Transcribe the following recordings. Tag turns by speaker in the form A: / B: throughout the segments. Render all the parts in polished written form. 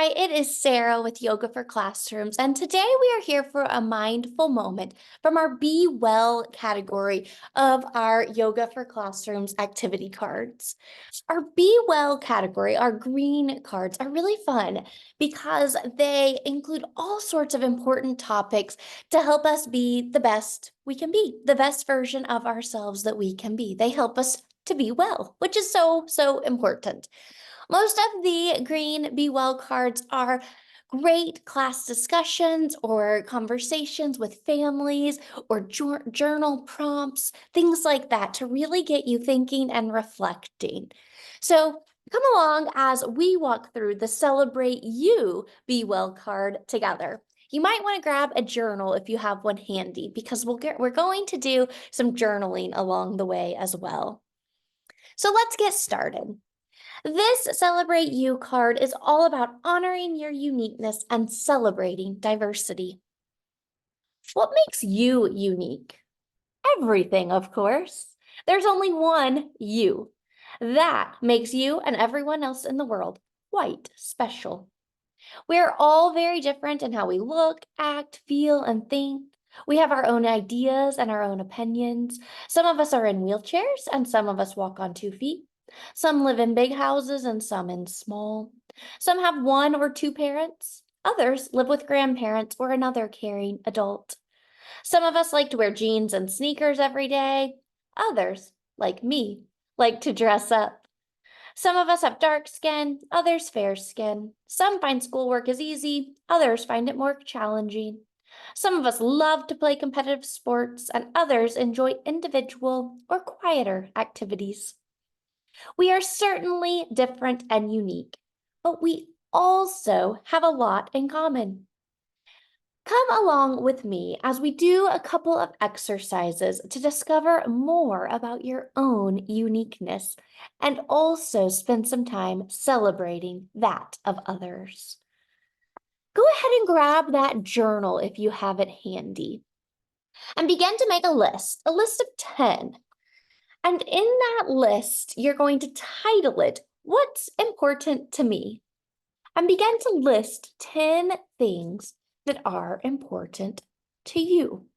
A: Hi, it is Sarah with Yoga for Classrooms, and today we are here for a mindful moment from our Be Well category of our Yoga for Classrooms activity cards. Our Be Well category, our green cards, are really fun because they include all sorts of important topics to help us be the best we can be, the best version of ourselves that we can be. They help us to be well, which is so important. Most of the green Be Well cards are great class discussions or conversations with families or journal prompts, things like that to really get you thinking and reflecting. So come along as we walk through the Celebrate You Be Well card together. You might want to grab a journal if you have one handy because we're going to do some journaling along the way as well. So let's get started. This Celebrate You card is all about honoring your uniqueness and celebrating diversity. What makes you unique? Everything, of course. There's only one you. That makes you and everyone else in the world quite special. We're all very different in how we look, act, feel, and think. We have our own ideas and our own opinions. Some of us are in wheelchairs and some of us walk on 2 feet. Some live in big houses and some in small. Some have one or two parents. Others live with grandparents or another caring adult. Some of us like to wear jeans and sneakers every day. Others, like me, like to dress up. Some of us have dark skin, others fair skin. Some find schoolwork is easy, others find it more challenging. Some of us love to play competitive sports, and others enjoy individual or quieter activities. We are certainly different and unique, but we also have a lot in common. Come along with me as we do a couple of exercises to discover more about your own uniqueness and also spend some time celebrating that of others. Go ahead and grab that journal if you have it handy and begin to make a list of 10. And in that list, you're going to title it, What's Important to Me? And begin to list 10 things that are important to you.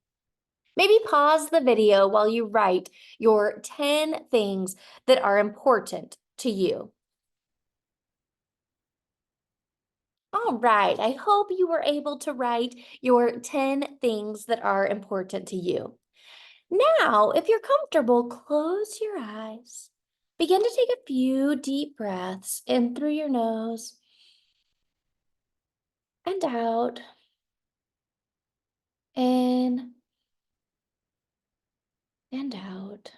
A: Maybe pause the video while you write your 10 things that are important to you. All right, I hope you were able to write your 10 things that are important to you. Now, if you're comfortable, close your eyes. Begin to take a few deep breaths in through your nose and out. In and out.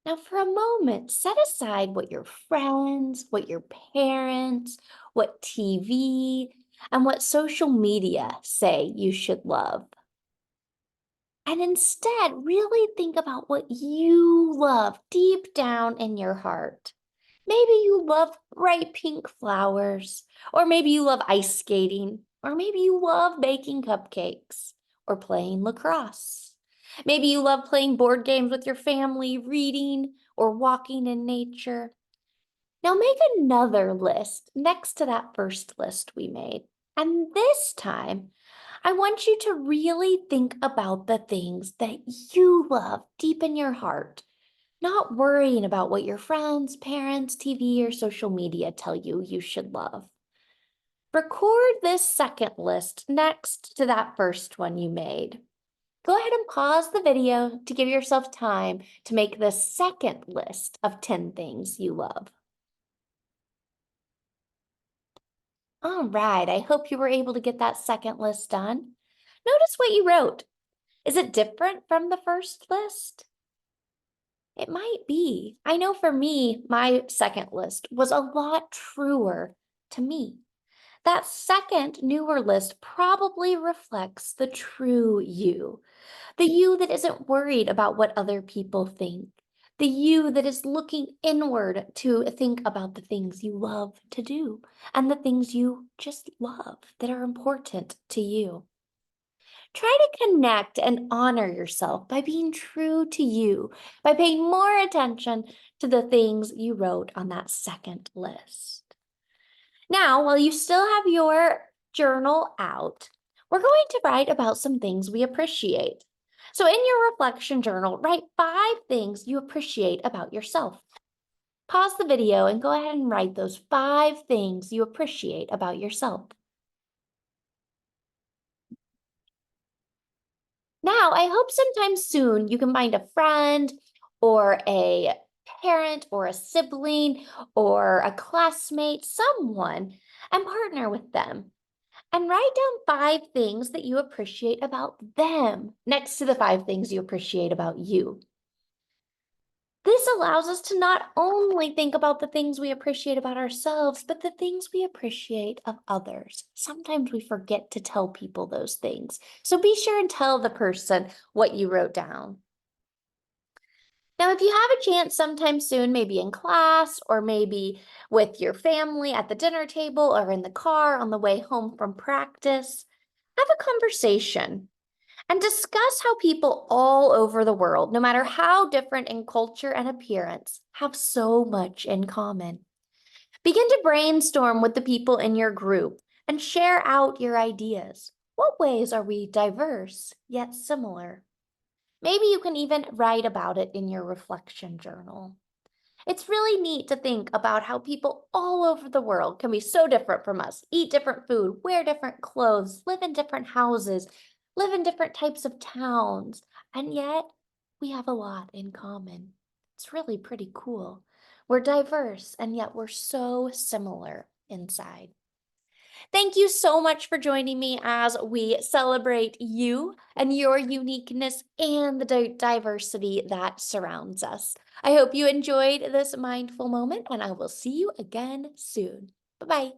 A: Now, for a moment, set aside what your friends, what your parents, what TV, and what social media say you should love. And instead, really think about what you love deep down in your heart. Maybe you love bright pink flowers, or maybe you love ice skating, or maybe you love baking cupcakes, or playing lacrosse. Maybe you love playing board games with your family, reading, or walking in nature. Now make another list next to that first list we made. And this time, I want you to really think about the things that you love deep in your heart, not worrying about what your friends, parents, TV, or social media tell you should love. Record this second list next to that first one you made. Go ahead and pause the video to give yourself time to make the second list of 10 things you love. All right, I hope you were able to get that second list done. Notice what you wrote. Is it different from the first list? It might be. I know for me, my second list was a lot truer to me. That second, newer list probably reflects the true you, the you that isn't worried about what other people think, the you that is looking inward to think about the things you love to do and the things you just love that are important to you. Try to connect and honor yourself by being true to you, by paying more attention to the things you wrote on that second list. Now, while you still have your journal out, we're going to write about some things we appreciate. So, in your reflection journal, write 5 things you appreciate about yourself. Pause the video and go ahead and write those 5 things you appreciate about yourself. Now, I hope sometime soon you can find a friend or a parent or a sibling or a classmate, someone, and partner with them. And write down 5 things that you appreciate about them next to the 5 things you appreciate about you. This allows us to not only think about the things we appreciate about ourselves, but the things we appreciate of others. Sometimes we forget to tell people those things. So be sure and tell the person what you wrote down. Now, if you have a chance sometime soon, maybe in class or maybe with your family at the dinner table or in the car on the way home from practice, have a conversation and discuss how people all over the world, no matter how different in culture and appearance, have so much in common. Begin to brainstorm with the people in your group and share out your ideas. What ways are we diverse yet similar? Maybe you can even write about it in your reflection journal. It's really neat to think about how people all over the world can be so different from us, eat different food, wear different clothes, live in different houses, live in different types of towns, and yet we have a lot in common. It's really pretty cool. We're diverse, and yet we're so similar inside. Thank you so much for joining me as we celebrate you and your uniqueness and the diversity that surrounds us. I hope you enjoyed this mindful moment, and I will see you again soon. Bye-bye.